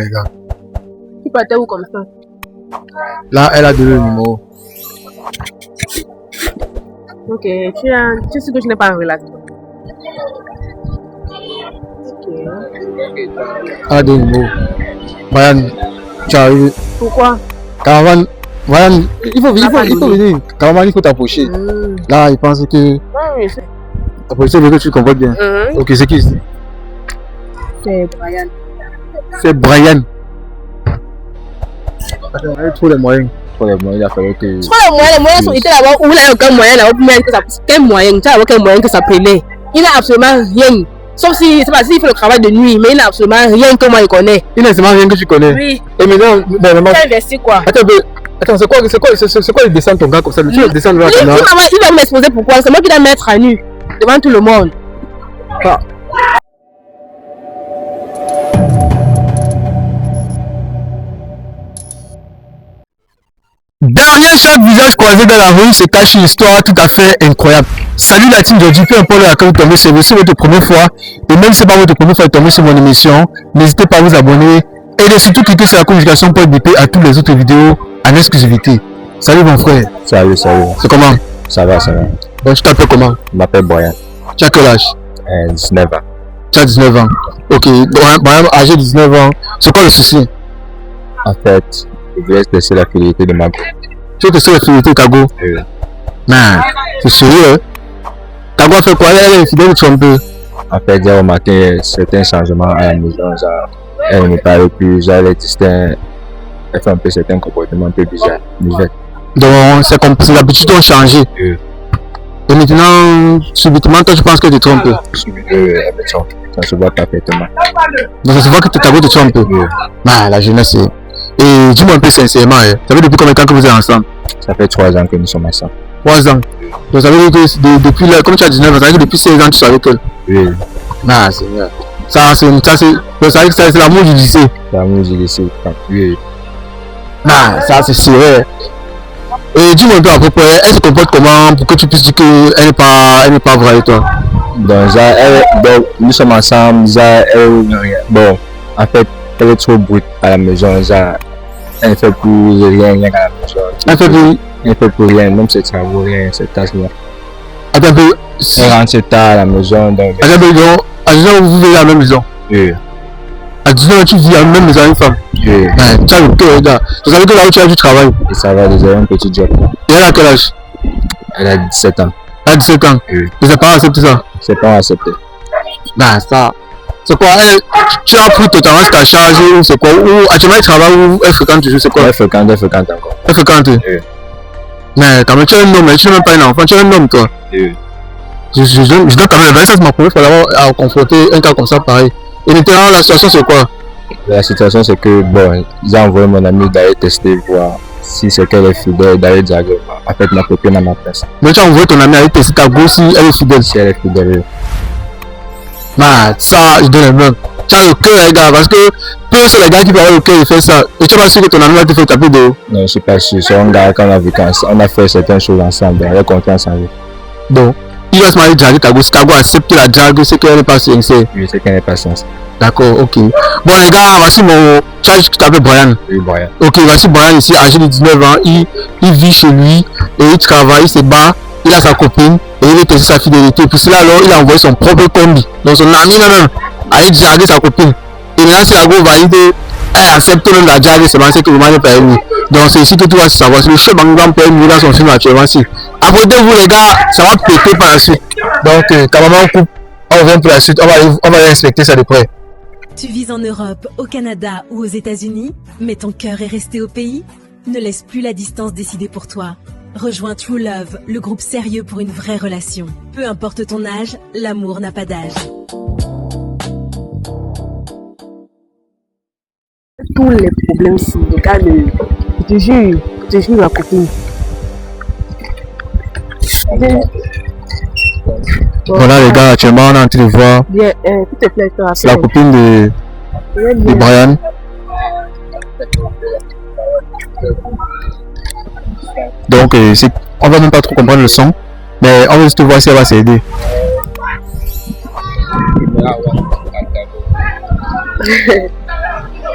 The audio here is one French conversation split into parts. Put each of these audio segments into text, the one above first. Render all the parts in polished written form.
Regarde. Tu partais où comme ça? Là, elle a donné le numéro. Ok, tu sais que je n'ai pas en relation. Ok. Elle a donné le numéro. Brian, tu es arrivé. Pourquoi? Caravan, Brian, il faut venir. Caravan, il faut t'approcher. Là, il pense que. Oui, Approcher veut que tu comprends bien. Ok, c'est qui? c'est Brian. C'est Brian. Il a trop les moyens. Il a fallu que. Je crois les moyens étaient là-bas où il n'y a aucun moyen là-bas pour mettre quel moyen, tu sais, quel moyen que ça prenait. Il n'a absolument rien. Sauf si, c'est pas s'il fait le travail de nuit, mais il n'a absolument rien que moi il connaît. Il n'a absolument rien que tu connais. Oui. Et maintenant, Tu as investi quoi? Attends, c'est quoi le dessin de ton gars comme ça? Tu veux descendre là? Il va m'exposer pourquoi? C'est moi qui dois mettre à nu devant tout le monde. Ah. Derrière chaque visage croisé dans la rue se cache une histoire tout à fait incroyable. Salut la team de peu importe à quand vous tombez sur c'est votre première fois. Et même si c'est pas votre première fois de tomber sur mon émission, n'hésitez pas à vous abonner. Et de surtout cliquer sur la communication pour être bipé à toutes les autres vidéos en exclusivité. Salut mon frère. Salut. C'est comment? Ça va. Bon, tu t'appelles comment? Je m'appelle Brian. Tu as quel âge? 19 ans. Tu as 19 ans. Ok, Brian, âgé de 19 ans. C'est quoi le souci? En fait, je voulais tester la fidélité de ma go. Tu veux tester la fidélité de ta go? Oui. Man, c'est sérieux, hein? Ta go a fait quoi? Elle est fidèle de tromper. En fait, j'ai remarqué certains changements à la maison. Elle ne parle plus, elle fait un peu certains comportements un peu bizarres. Donc, c'est comme si l'habitude ont changé. Oui. Et maintenant, subitement, toi, tu penses que tu te trompes? Elle me trompe. Ça se voit parfaitement. Donc, ça se voit que ta go te trompe? Oui. Ah, la jeunesse, c'est... Et dis-moi un peu sincèrement, ça fait depuis combien de temps que vous êtes ensemble? Ça fait 3 ans que nous sommes ensemble. 3 ans. Donc ça veut dire que depuis là, comme tu as 19 ans, ça veut dire que depuis 16 ans tu es avec elle? Oui. Ah, c'est vrai. Ça c'est l'amour du lycée. L'amour du lycée, oui. Ah, ça c'est vrai. Et dis-moi un peu à propos, elle se comporte comment pour que tu puisses dire qu'elle n'est pas vraie avec toi? Donc, nous sommes ensemble, bon, en fait, elle est trop brute à la maison, elle ne fait plus rien à la maison. Elle ne fait plus rien, même ses travaux, rien, ses tâches-là. Attends un peu. Elle rentre tard à la maison, donc... À 19 ans, vous vivez à la même maison? Oui. À 19 ans, tu vis à la même maison avec une femme? Oui. Tu as le cœur, là. Tu savais que là où tu as du travail? Et ça va, déjà un petit job. Et elle a quel âge? Elle a 17 ans. Elle a 17 ans? Oui. Et ses parents acceptent ça? Ses parents acceptent. Ben ça... C'est quoi? Tu as pris totalement ce qu'elle charge ou c'est quoi? Ou actuellement elle travaille ou elle fréquente toujours, c'est quoi? Elle fréquente encore. Elle fréquente? Oui. Mais quand même tu es un homme, tu n'es même pas un enfant, tu es un homme toi. Oui. Je dois quand même, ça c'est ma première fois d'avoir à confronter un cas comme ça pareil. Et maintenant la situation c'est quoi? La situation c'est que bon, j'ai envoyé mon ami d'aller tester, voir si c'est qu'elle est fidèle, d'aller dialoguer avec ma copine à ma place. Mais tu as envoyé ton ami aller tester ta go si elle est fidèle? Si elle est fidèle. Bah ça je donne le même. Tu as le cœur les gars, parce que peu c'est les gars qui peuvent avoir le cœur de faire ça. Et tu vas sûr que ton ami va te faire taper de haut? Non, je suis pas sûr, c'est un gars qu'on a vécu ensemble, on a fait certaines choses ensemble, on a confiance en lui. Donc, il va se marier draguer ta go, si ta go accepte la drague, c'est qu'elle n'est pas sincère. Oui, c'est qu'elle n'est pas sincère. D'accord, ok. Bon les gars, voici mon... Tu t'appelles Brian? Oui, Brian. Ok, voici Brian ici, âgé de 19 ans, il vit chez lui, et il travaille, il se bat, il a sa copine, et il veut tester sa fidélité. Pour cela alors, il a envoyé son propre combi. Donc son ami même, allait draguer sa copine. Et maintenant si la go valide, elle accepte même la drague, c'est parce que le mari n'est pas lui. Donc c'est ici que tu vas savoir, c'est le chef Bangam permis dans son film actuellement ici. Abonnez-vous les gars, ça va péter par la suite. Donc quand maman coupe, on revient pour la suite, on va inspecter ça de près. Tu vis en Europe, au Canada ou aux États-Unis, mais ton cœur est resté au pays? Ne laisse plus la distance décider pour toi. Rejoins True Love, le groupe sérieux pour une vraie relation. Peu importe ton âge, l'amour n'a pas d'âge. Tous les problèmes ici, regarde, je te jure ma copine. Voilà les gars, actuellement on est en train de voir. Bien, s'il te plaît, c'est la copine de Brian. Donc on va même pas trop comprendre le son, mais on va juste voir si elle va s'aider.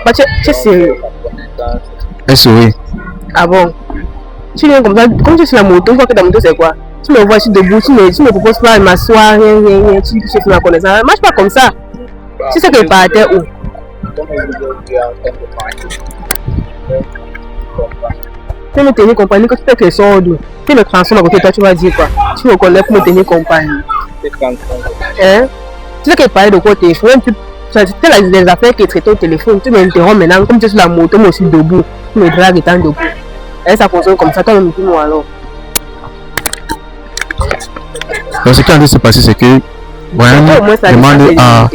Bah, tu es sérieux? Elle sourit. Ah bon? Tu viens comme ça, comme tu es sur la moto, tu vois que ta moto c'est quoi? Tu me vois, je suis debout, tu me proposes pas de m'asseoir, rien, tu dis que je suis ma connaissance. Ça marche pas comme ça. Tu sais qu'elle partait où? Tu me tenir compagnie, que tu fais que sort d'où? Tu me transformes à côté de toi, tu vas dire quoi? Tu me connais pour me tenir compagnie. Hein? Tu sais qu'elle parlait de quoi au téléphone? Tu sais les affaires qui traitent au téléphone, tu m'interromps maintenant, comme tu es sur la moto, moi aussi debout. Tu me dragues étant debout. Et ça fonctionne comme ça, toi-même, dis-moi alors. Donc, ce qui est en train de se passer, c'est que Brian demande à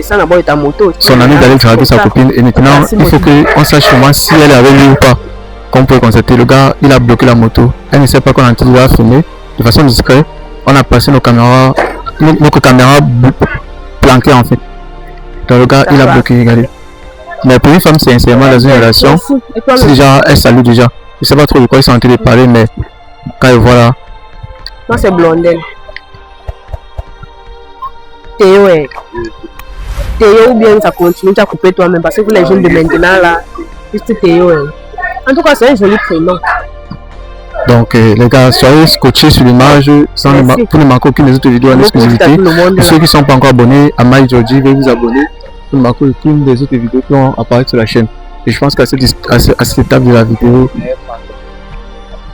son ami d'aller draguer sa copine et maintenant il faut qu'on sache comment si elle est avec lui ou pas. Qu'on peut constater, le gars il a bloqué la moto, elle ne sait pas qu'on est en train de la filmer de façon discrète. On a passé nos caméras planquées en fait. Donc le gars il a bloqué, regardez. Mais pour une femme c'est sincèrement dans une relation, c'est déjà, elle salue déjà. Je sais pas trop de quoi ils sont en train de parler, mais quand elle voit là. Moi c'est Blondel. Théo est. Théo ou bien ça continue, tu as coupé toi-même parce que les jeunes de maintenant là, juste Théo est. En tout cas, c'est un joli prénom. Donc, les gars, soyez scotchés sur l'image pour ne manquer aucune des autres vidéos en exclusivité. Pour ceux qui ne sont pas encore abonnés à MyJordi, veuillez vous abonner pour ne manquer aucune des autres vidéos qui vont apparaître sur la chaîne. Et je pense qu'à cette étape de la vidéo,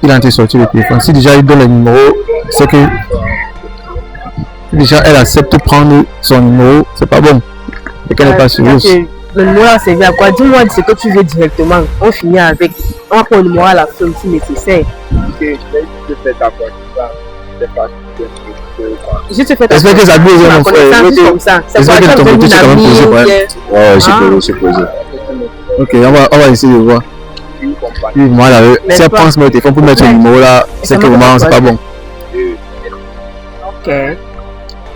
il a été sorti le téléphone. Si déjà il donne le numéro, c'est que déjà elle accepte de prendre son numéro, c'est pas bon. Et qu'elle n'est pas sérieuse. Le numéro là c'est à quoi? Dis-moi ce que tu veux directement. On finit avec. On va prendre le numéro à la fin si nécessaire. Je te fais ta j'espère que ça bouge mon frère. Comme ça. J'espère que ton côté tu as quand même posé pour elle. Ouais, c'est posé. Ok, on va essayer de voir. Voilà, si elle prend ce téléphone pour mettre son numéro là, c'est que vraiment c'est pas bon. Ok.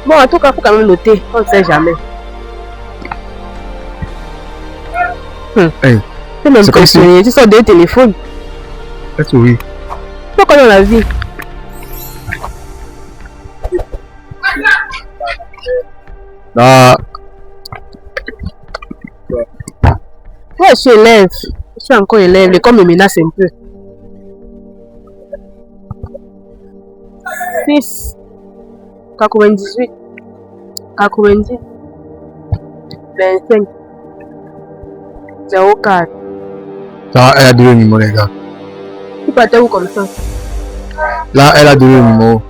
Bon, en tout cas, il faut quand même noter. On ne sait jamais. Hey, c'est comme si tu sors deux téléphones. Est-ce que oui? Pourquoi dans la vie? Là. Ouais, je suis élève. Je suis encore élève. L'école me menace un peu. 6 98 90 25 04. Là, elle a donné le numéro, les gars. Tu partais où comme ça? Là, elle a donné le numéro.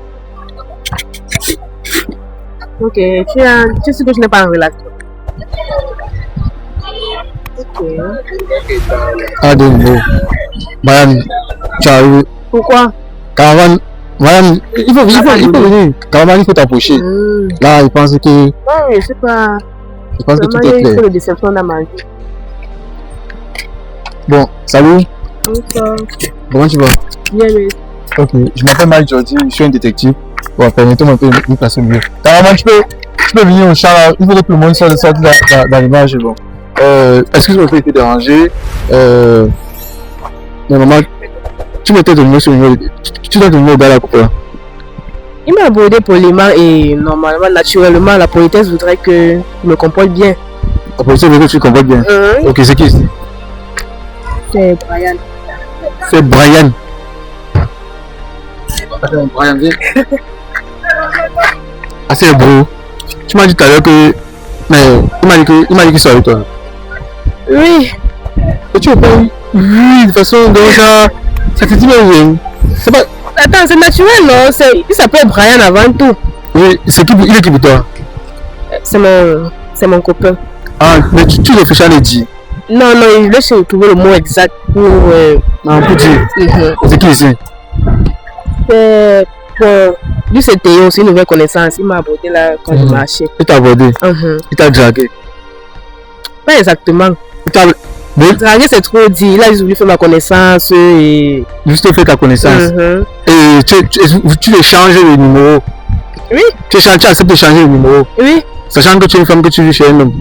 Ok, tu sais que je n'ai pas en relation. Ok. Elle a donné le numéro. Madame, tu arrives. Pourquoi? Caravane, madame, il faut venir. Caravane, il faut t'approcher. Là, il pense que. Non, je sais pas. Je pense que tout est clair. Il faut le déception dans ma vie. Bon, salut. Bonsoir. Comment tu vas? Bien, mais. Ok, je m'appelle MyJordi, je suis un détective. Bon, permettez-moi de me placer mieux. Caravane, tu peux venir au chat là. Il faut que tout le monde sorte dans l'image. Bon. Excuse-moi, je peux te déranger. Mais maman, tu mettais ton numéro sur le numéro. Tu dois ton numéro dans la coupe là. Il m'a abordé poliment et normalement, naturellement, la politesse voudrait que je me comporte bien. La politesse voudrait que tu te comportes bien. Ok, c'est qui ici? C'est Brian. C'est Brian. Attends, Brian, viens. Ah, c'est bro. Tu m'as dit tout à l'heure que. Mais il m'a dit qu'il soit avec toi. Oui. Et tu veux pas? Oui, de toute façon, donc ça te dit bien. C'est pas. Attends, c'est naturel, non? Il s'appelle Brian avant tout. Oui, il est qui pour toi? C'est mon copain. Ah, mais tu réfléchis à le dire. Non, je laisse trouver le mot exact pour dire. C'est qui ici? C'est lui, c'était aussi une nouvelle connaissance. Il m'a abordé là quand je marchais. Il t'a abordé? Il t'a dragué? Pas exactement. Draguer, c'est trop dit. Il a juste voulu faire ma connaissance et. Juste fait ta connaissance. Et tu échanges le numéro. Oui. Tu acceptes d'échanger le numéro. Oui. Sachant que tu es une femme que tu vis chez un homme.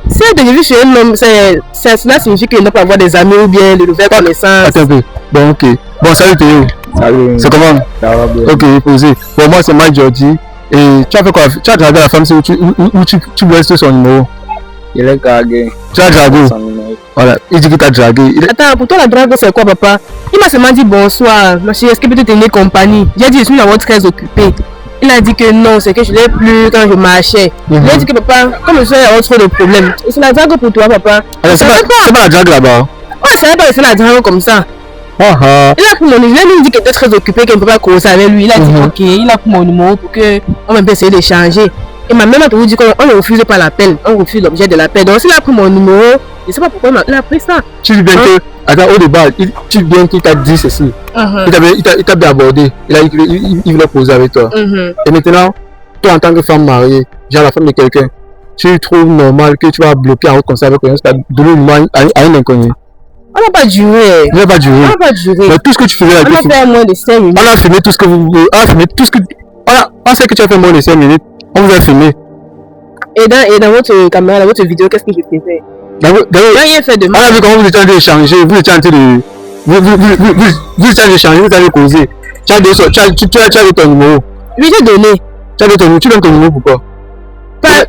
Si elle te vit chez un homme, cela signifie qu'il ne doit pas avoir des amis ou bien de nouvelles connaissances. Attends un peu. Bon, ok. Bon, salut Théo. Salut. C'est comment? Ça va bien. Ok, posé. Bon, moi c'est MyJordi. Et tu as fait quoi? Tu as dragué la femme où tu blesses son numéro? Il est dragué. Tu as dragué? Voilà, il dit qu'il t'a dragué. Attends, pour toi, la drague, c'est quoi, papa? Il m'a seulement dit bonsoir, ma chérie, est-ce que peut-être tenir compagnie? J'ai dit, je suis d'abord très occupée. Il a dit que non, c'est que je l'ai plus quand je marchais. Il a dit que papa, comme je suis avoir trop de problèmes. C'est la drague pour toi, papa. Alors, c'est pas la drague là-bas. Ouais, je savais pas que c'est la drague comme ça. Il a pris mon numéro, il me dit qu'il était très occupé, qu'il ne peut pas causer avec lui. Il a dit ok, il a pris mon numéro pour qu'on peut essayer d'échanger. Et ma mère m'a toujours dit qu'on ne refuse pas l'appel, on refuse l'objet de l'appel. Donc s'il a pris mon numéro, je ne sais pas pourquoi il a pris ça. Tu dis bien que, attends, au départ, tu dis bien qu'il t'a dit ceci. Il t'a bien abordé, il voulait poser avec toi. Et maintenant, toi en tant que femme mariée, genre la femme de quelqu'un, tu trouves normal que tu vas bloquer en route comme ça avec quelqu'un, c'est donner une main à un inconnu. On n'a pas duré. On n'a pas duré. Mais tout ce que tu faisais on a fait moins de 5 minutes. On a filmé tout ce que vous. On a filmé tout ce que. On sait que tu as fait moins de 5 minutes. On vous a filmé. Et dans votre caméra, dans votre vidéo, qu'est-ce que je faisais? Rien fait de mal. On a vu comment vous étiez en train d'échanger. Vous étiez en train de. Vous étiez en train d'échanger, vous avez causé. Tu as donné ton numéro. Oui, j'ai donné. Tu donnes ton numéro pourquoi?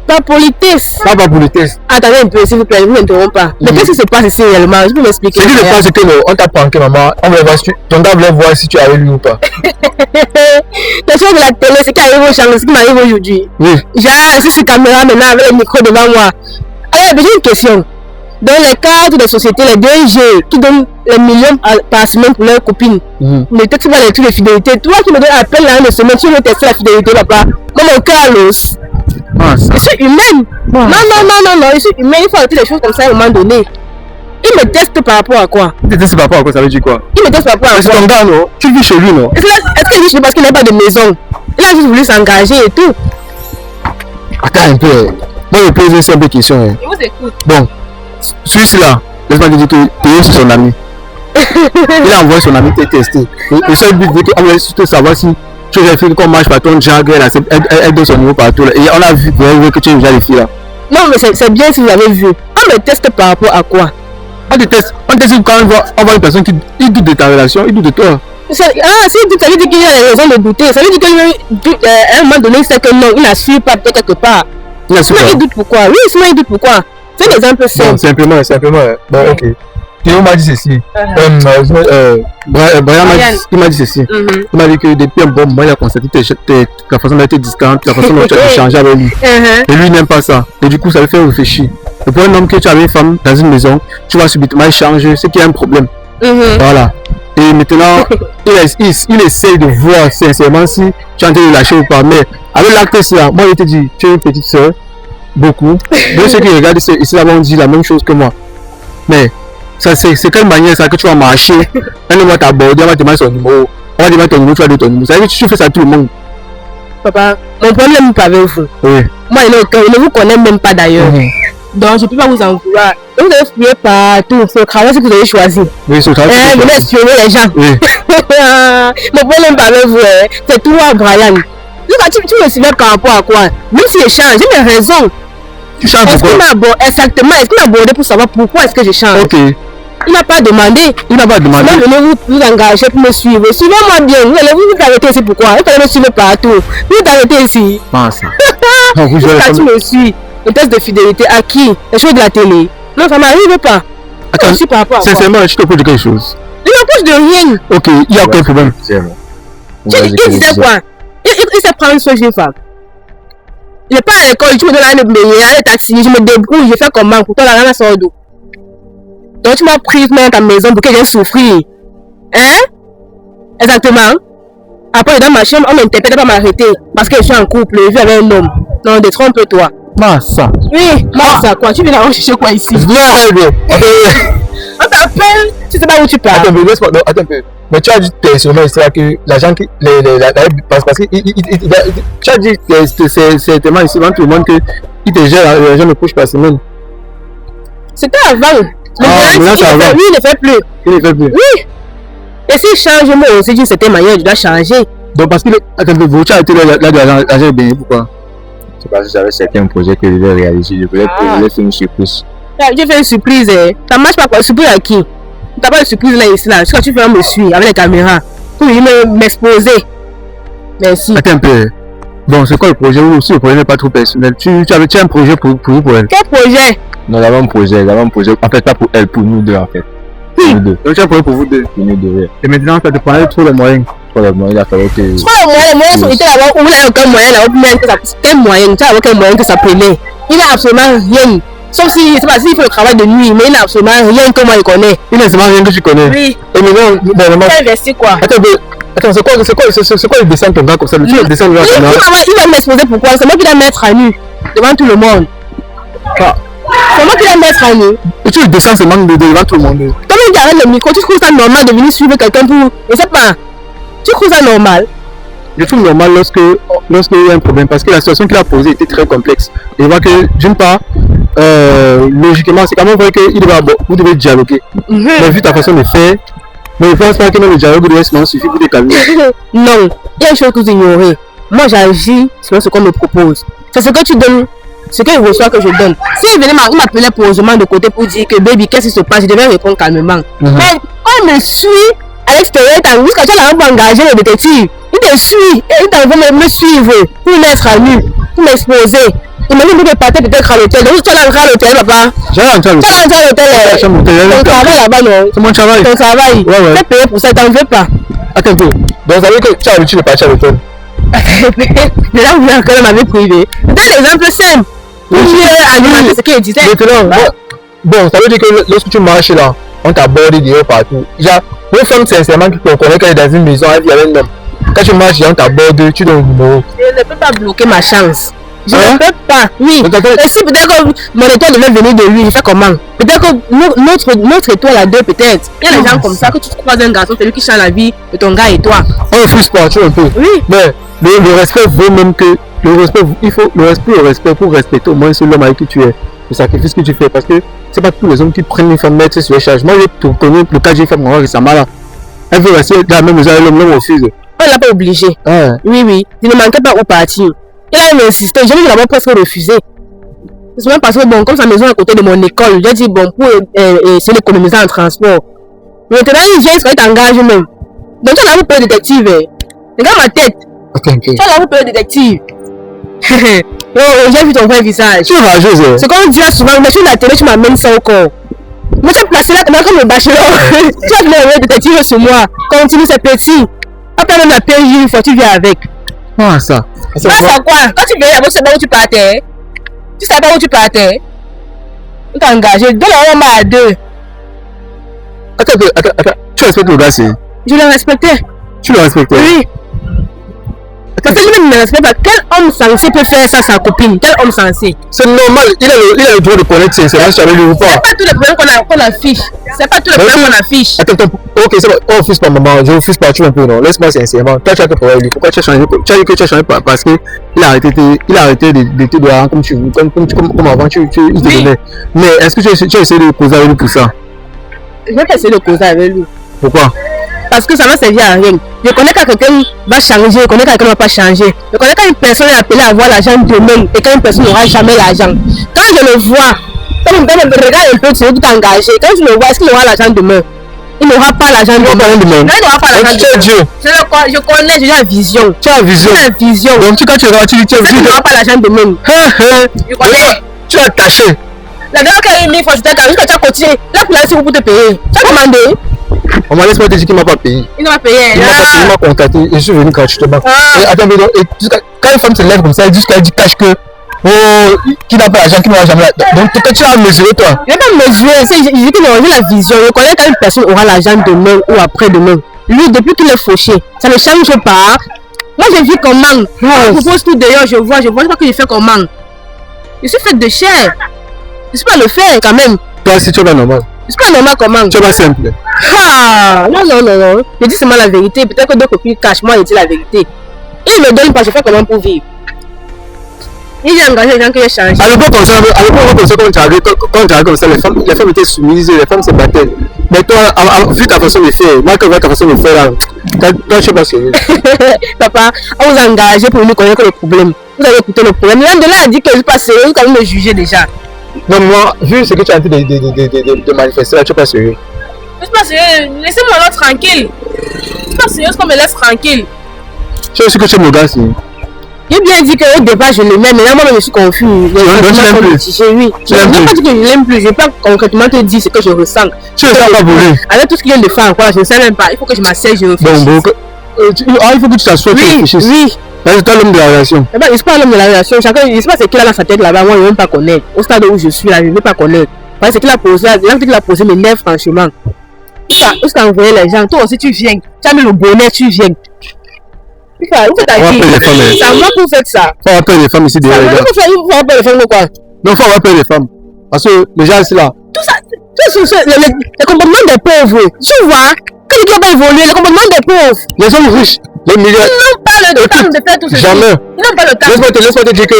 Pas politesse. Pas politesse. Attendez un peu, s'il vous plaît, vous ne m'interrompez pas. Mais qu'est-ce qui se passe ici réellement? Je peux m'expliquer? Ce qui se passe, c'est qu'on t'a pranké, maman. On va voir si ton gars voulait voir si tu es avec lui ou pas. La chose de la télé, c'est qui arrive au champ, ce qui m'arrive aujourd'hui. Oui. Je suis sur caméra maintenant avec le micro devant moi. Alors, j'ai une question. Dans les cadres de société, les 2G qui donnent les millions par semaine pour leurs copines, ne testent pas les trucs de fidélité. Toi qui me donnes appel là une semaine, tu veux tester la fidélité, papa. Comme mon cœur à l'os. Je suis humaine. Non, je suis humaine. Il faut arrêter les choses comme ça à un moment donné. Il me teste par rapport à quoi? Il te teste par rapport à quoi? Ça veut dire quoi? Il me teste par rapport à quoi? C'est ton gars, non? Tu vis chez lui, non? Est-ce qu'il vit chez lui parce qu'il n'a pas de maison? Il a juste voulu s'engager et tout. Attends un peu. Moi, je pose une simple question. Je vous écoute. Bon, celui-ci là, laisse-moi te dire que tu es aussi son ami. Il a envoyé son ami te tester. Le seul but, c'est qu'on voulait surtout savoir si tu vérifies qu'on marche par ton genre, elle donne son niveau partout. Et on a vu que tu es déjà les filles là. Non, mais c'est bien si vous avez vu. On me teste par rapport à quoi? On te teste quand on voit une personne qui doute de ta relation, il doute de toi. Si il doute, ça veut dire qu'il a raison de douter. Ça veut dire qu'à un moment donné, il sait que non, il n'a su pas peut-être quelque part. Sinon, il doute pourquoi? Oui, sinon, il doute pourquoi? C'est un exemple simple. Simplement. Bon, ok. Théo m'a dit ceci. Brian m'a dit ceci. Il m'a dit que depuis un bon moment, il a constaté la façon dont tu étais distante, la façon dont tu as échangé avec lui. Et lui, il n'aime pas ça. Et du coup, ça lui fait réfléchir. Et pour un homme que tu as une femme dans une maison, tu vas subitement échanger, c'est qu'il y a un problème. Voilà. Et maintenant, il essaye de voir sincèrement si tu es en train de lâcher ou pas. Mais avec l'acte là, moi, il te dit, tu es une petite soeur, beaucoup. De ceux qui regardent ici là-bas, on dit la même chose que moi. Mais c'est quelle manière ça que tu vas marcher? Un homme va t'aborder, on va te demander son numéro. On va te demander ton numéro, tu vas donner ton numéro. Ça veut dire que tu fais ça à tout le monde. Papa, mon problème n'est pas avec vous. Oui. Moi, il ne vous connaît même pas d'ailleurs. Donc, je ne peux pas vous en vouloir. Vous avez fouillé partout. C'est le travail que vous avez choisi. Oui, c'est le travail. Vous avez espionné les gens. Oui. Mon problème n'est pas avec vous. C'est toi, Brian. Tu me suivais par rapport à quoi? Même si je change, j'ai mes raisons. Tu changes pourquoi? Exactement. Est-ce qu'il m'a abordé pour savoir pourquoi est-ce que je change? Ok. Il n'a pas demandé. Il m'a venu vous engager pour me suivre. Suivez-moi bien. Vous allez vous arrêter ici pourquoi? Vous allez me suivre partout. Vous arrêtez ici. Quand tu me suis, le test de fidélité à qui? Les choses de la télé. Non, ça m'arrive pas. Attends, sincèrement, je te pose quelque chose. Je ne pose de rien. Ok, il y a aucun problème. Il disait quoi? Il sait prendre soin d'une femme. Il n'est pas à l'école, tu me donnes un de taxi, je me débrouille, je fais comment pour toi la rame sort d'où? Donc tu m'as pris dans ta maison pour que je souffre. Hein? Exactement. Après dans ma chambre, on m'interpelle pas m'arrêter parce que je suis en couple, je vis avec un homme. Non, détrompe-toi. Massa. Oui, Massa quoi? Tu viens d'avoir chercher quoi ici? Non, on t'appelle, tu sais pas où tu pars. Attends, attends un peu. Mais tu as dit sûrement c'est que l'agent qui parce que tu as dit c'est tellement ici dans tout le monde que il te gère l'argent de couche par semaine. C'était avant. Lui, il ne fait plus. Il ne fait plus. Oui. Et s'il change, moi aussi d'une certaine manière, je dois changer. Donc parce que attends, tu as été là de l'argent bien, pourquoi? C'est parce que j'avais certains projets que je devais réaliser. Je voulais faire une surprise. J'ai fait une surprise. Ça marche pas quoi? Surprise à qui? Tu n'as pas de surprise là ici là. Quand tu fais me suivre avec les caméras pour m'exposer. Merci. Attends un peu. Bon, c'est quoi le projet? Ou si le projet n'est pas trop personnel, tu avais un projet pour elle? Quel projet? Non, j'avais un projet. En fait, pas pour elle, pour nous deux, en fait. Oui. Nous deux. Donc tu as un projet pour vous deux? Pour nous deux, oui. Et maintenant, ça te prenait trop les moyens. Trop les moyens, il a fallu que... Les moyens sont été là-bas où il n'y a aucun moyen, là-bas, quel moyen, tu as aucun moyen que ça prenait. Il n'a absolument rien. Sauf si, c'est pas s'il fait le travail de nuit, mais il n'a absolument rien que moi il connaît. Il n'a absolument rien que tu connais. Oui. Et maintenant, Il a investi quoi? Attends, c'est quoi le dessin de ton gars comme ça? Le dessin de ton gars? Il va m'exposer pourquoi? C'est moi qui vais mettre à nu devant tout le monde. C'est moi qui vais mettre à nu. Et tu le descends seulement devant tout le monde. Comment tu arrêtes le micro? Tu trouves ça normal de venir suivre quelqu'un pour... Je sais pas. Tu trouves ça normal? Je trouve normal lorsqu'il y a un problème parce que la situation qu'il a posée était très complexe. Et je vois que d'une part, logiquement, c'est quand même vrai que vous devez dialoguer. Mais vu ta façon de faire, mais je pense pas que même le dialogue doit suffire pour te calmer. Non, il y a une chose que vous ignorez. Moi, j'agis selon ce qu'on me propose. C'est ce que tu donnes, ce qu'il reçoit que je donne. S'il venait m'appeler posément de côté pour dire que baby, qu'est-ce qui se passe, je devais répondre calmement. Mais quand il me suit à l'extérieur, jusqu'à ce qu'il a engagé le détective, il te suit et il t'envoie me suivre pour me mettre à nu, pour m'exposer. Il m'a dit de partir peut-être à l'hôtel. Donc tu vas rentrer à l'hôtel, papa. J'ai rentré à l'hôtel. Tu vas rentrer à l'hôtel. Ton travail là-bas, non? C'est mon travail. Ton travail. Ouais. Tu es payé pour ça, t'en veux pas. Attends un peu. Donc ça veut dire que tu as l'habitude de partir à l'hôtel. Mais là, vous voulez encore ma vie privée. C'est un exemple simple. Pour mieux alimenter ce qu'il disait. Maintenant, bon, ça veut dire que lorsque tu marches là, on t'aborde dehors partout. Genre, une femme sincèrement qui te connaît quand elle est dans une maison, elle vit avec un homme. Quand tu marches, on t'aborde, tu donnes un numéro. Je ne peux pas bloquer ma chance. Je ne peux pas, oui. Et si peut-être que mon étoile devait venir de lui, je fais comment? Peut-être que notre étoile à deux, peut-être. Il y a des gens comme ça, que tu croises un garçon, c'est lui qui change la vie de ton gars et toi. On refuse pas, tu vois un peu. Oui. Mais le respect vaut même que. Il faut le respect pour respecter au moins l'homme avec qui tu es. Le sacrifice que tu fais. Parce que c'est pas tous les hommes qui prennent une femme mettre sur les charges. Moi, j'ai connu le cas d'une femme récemment là. Elle veut rester dans la même maison, l'homme refuse. On ne l'a pas obligé. Oui. Il ne manquait pas où partir. Il a insisté, j'ai vu qu'il a presque refusé. C'est même parce que bon, comme sa maison est à côté de mon école, j'ai dit bon, pour essayer d'économiser en transport. Mais maintenant, il vient, il t'engage même. Donc tu as la peur détective. Regarde ma tête. Tu as la peur détective. J'ai vu ton vrai visage. Tu es rageuse. C'est comme on dit souvent, mais sur la télé, tu m'amènes ça au corps. Mais tu es placé là comme le bachelor. Tu as le détective sur moi. Continue, c'est petit. Après même la PJ, une fois, tu viens avec. Ah, ça. Ça quoi? Quand tu viens là-bas, tu sais pas où tu partais. Tu sais pas où tu partais. On t'a engagé. Donne-le à deux. Attends. Tu respectes le gars, c'est? Je le respectais. Tu le respectais? Oui. Parce que je ne me respecte pas. Quel homme censé peut faire ça à sa copine? Quel homme censé? C'est normal. Il a le droit de connaître sincèrement si tu avais lui ou pas. C'est pas tous les problèmes qu'on affiche. C'est pas tous les problèmes qu'on affiche. Attends. Ok, c'est bon. On refuse pas, maman. Je refuse pas. Tu un peu, non? Laisse-moi sincèrement. Toi, tu as que pour lui. Pourquoi tu as changé? Tu as dit que tu as changé parce que il a arrêté de te donner comme tu veux. Comme avant, il te donnait. Mais est-ce que tu as essayé de causer avec lui pour ça? Je vais pas essayer de causer avec lui. Pourquoi? Parce que ça va servir à rien. Je connais quand quelqu'un va changer, je connais quand quelqu'un ne va pas changer. Je connais quand une personne est appelée à avoir l'argent demain et quand une personne n'aura jamais l'argent. Quand je le vois, quand je me regarde un peu, tu es tout engagé. Quand je le vois, est-ce qu'il aura l'argent demain? Il n'aura pas l'argent demain. Il n'aura pas l'argent demain. Je connais, j'ai la vision. Tu as la vision. J'ai la vision. Donc quand tu regardes, tu dis, il n'aura pas l'argent demain. Je connais. Tu as caché. La dernière fois qu'il a eu 1000 fois, je t'ai caché. Jusqu'à tu as continué. Là, pour la suite, pour te payer. Tu as commandé. On m'a laissé te dire qu'il ne m'a pas payé. Il ne m'a payé. Il m'a contacté et je suis venu gratuitement. Et attends, mais donc, quand une femme se lève comme ça, elle dit qu'elle cache que qui n'a pas l'argent, qui n'aura jamais l'argent. Donc tu as mesuré toi. Je n'ai pas mesuré, je dis que j'ai la vision. Je connais quand une personne aura l'argent demain ou après-demain. Lui, depuis qu'il est fauché, ça ne change pas. Moi, je vis comment. Je propose tout d'ailleurs, je vois pas que je fais comment. Je suis faite de chair. Je ne suis pas le faire quand même. Toi, si tu es pas normal. Je suis pas normal comment? Tu es pas simple. Non. Je dis seulement la vérité. Peut-être que d'autres copines cachent. Moi, je dis la vérité. Il me donne pas, je fais comment pour vivre. Il est engagé les gens qui ont changé. À l'époque, quand tu arrives comme ça, les femmes étaient soumises, les femmes se battaient. Mais toi, vu ta façon de faire, moi, quand je vois ta façon de faire, là, toi, je sais pas sérieux. Papa, on vous a engagé pour nous connaître le problème. Vous avez écouté le problème. L'un de là a dit que je ne suis pas sérieux, vous allez me juger déjà. Non, moi, vu ce que tu as en train de manifester là, tu n'es pas sérieux. Je ne suis pas sérieux, laissez-moi là tranquille. Je ne suis pas sérieux, qu'on me laisse tranquille. Tu sais ce que tu es mon gars, si. J'ai bien dit qu'au départ je l'aimais, mais là moi je suis confus. Oui. Je n'ai pas dit que je l'aime plus, je ne vais pas concrètement te dire ce que je ressens. Tu ne sens pas brûlé. Avec tout ce qu'il vient de faire, quoi, je ne sais même pas. Il faut que je m'asseye, je réfléchisse. Bon, il faut que tu t'assoies, tu réfléchisses. Oui. C'est toi l'homme de la relation. Eh ben, je ne suis pas l'homme de la relation. Chacun, je ne sais pas ce qu'il a dans sa tête là-bas. Moi, je ne veux même pas connaître. Au stade où je suis là, je ne veux pas connaître. Parce que ce qu'il a posé, l'acte qu'il a posé m'énerve franchement. Où est-ce envoyé les gens? Toi aussi, tu viens. Tu as mis le bonnet, tu viens. Où fait ta vie? C'est à moi pour faire ça. Il faut appeler les femmes ici derrière. Il faut appeler les femmes ou quoi? Non, il faut appeler les femmes. Parce que les gens ici là. Tout ça, les comportements des pauvres. Tu vois, quand les gens vont évoluer, les comportements des pauvres. Les hommes riches, les milliardaires. Ils n'ont pas le temps de faire tout ceci. Jamais. Ils n'ont pas le temps. Laisse-moi te dire que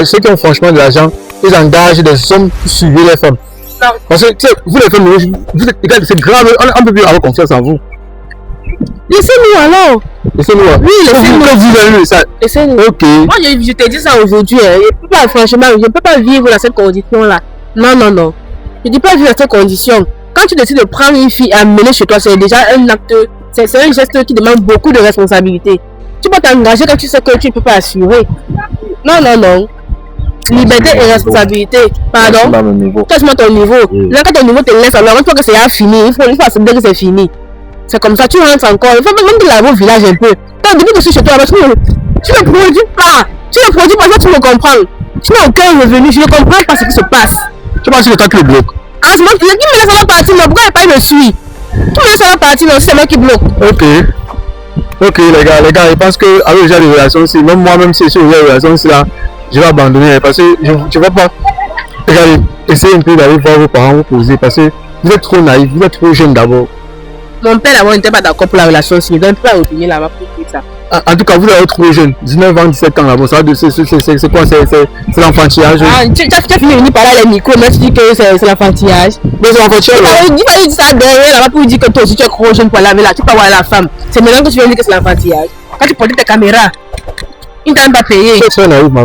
ceux qui ont franchement de l'argent, ils engagent des sommes pour suivre les femmes. Non. Parce que vous les femmes, c'est grave, on peut plus avoir confiance en vous. Laissez-nous alors. Laissez-nous. Oui, laissez-nous. Laissez-nous. Ok. Moi, je t'ai dit ça aujourd'hui. Franchement, je ne peux pas vivre dans cette condition-là. Non. Je ne dis pas vivre dans cette condition. Quand tu décides de prendre une fille et amener chez toi, c'est déjà un acte, c'est un geste qui demande beaucoup de responsabilité. Tu peux t'engager quand tu sais que tu ne peux pas assurer. Non. Liberté et responsabilité. Pardon. Toi, tu montes ton niveau. Là, quand ton niveau te laisse, alors, une fois que c'est fini, il faut accepter que c'est fini. C'est comme ça, tu rentres encore. Il faut même que la au village un peu. Quand depuis que je suis chez toi, tu ne produis pas. Tu ne produis pas, ça tu me comprends. Tu n'as aucun revenu, je ne comprends pas ce qui se passe. Tu penses que le temps qui le bloque? En ce moment, qui me laisse la partie, mais pourquoi il me suit? Tu me laisses la partie, mais c'est moi qui bloque. Ok, les gars, je pense que avec déjà les relations ici, même moi-même si je suis dans les relations ici là, je vais abandonner parce que je ne vais pas. Regardez, essayez un peu d'aller voir vos parents, vous poser parce que vous êtes trop naïf, vous êtes trop jeune d'abord. Mon père d'abord n'était pas d'accord pour la relation ici, donc il ne peut pas retourner là-bas pour dire ça. En tout cas, vous êtes trop jeune, 19 ans, 17 ans là-bas, c'est quoi? C'est l'enfantillage. Tu as fini de venir par là les micros, mais tu dis que c'est l'enfantillage. Mais c'est l'enfantillage. Il fallait dire ça derrière là-bas pour dire que toi aussi tu es trop jeune pour laver là, tu peux voir la femme. C'est maintenant que tu viens dire que c'est l'enfantillage. Quand tu portes tes caméras, il ne t'a même pas payé. C'est naïf, maman.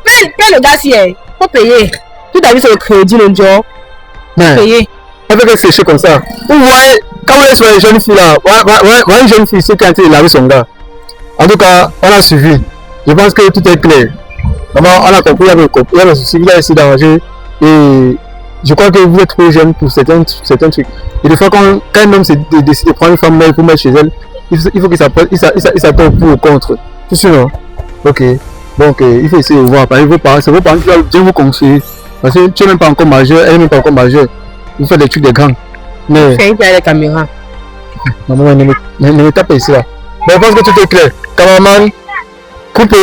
Paye le gars si il faut payer. Tout à vu sur le crédit, le job. Payer. Avec un séché comme ça. Vous voyez, quand vous êtes sur les jeunes filles là, ouais, une jeune fille ici qui a été laver son gars. En tout cas, on a suivi. Je pense que tout est clair. Vraiment, on a compris, il y a le souci, il y a ici danger. Et je crois que vous êtes trop jeune pour certains trucs. Et des fois, quand un homme décide de prendre une femme pour mettre chez elle, il faut qu'il s'attend pour ou contre. C'est sûr, non? Ok. Donc, il faut essayer de voir. C'est vos parents qui doivent bien vous conseiller. Parce que tu n'es même pas encore majeur, elle n'est même pas encore majeure. Vous faites des trucs de grands. Mais. C'est une les caméras. Maman, ne me tape ici là. Mais je pense que tout est clair. Cameraman, coupez.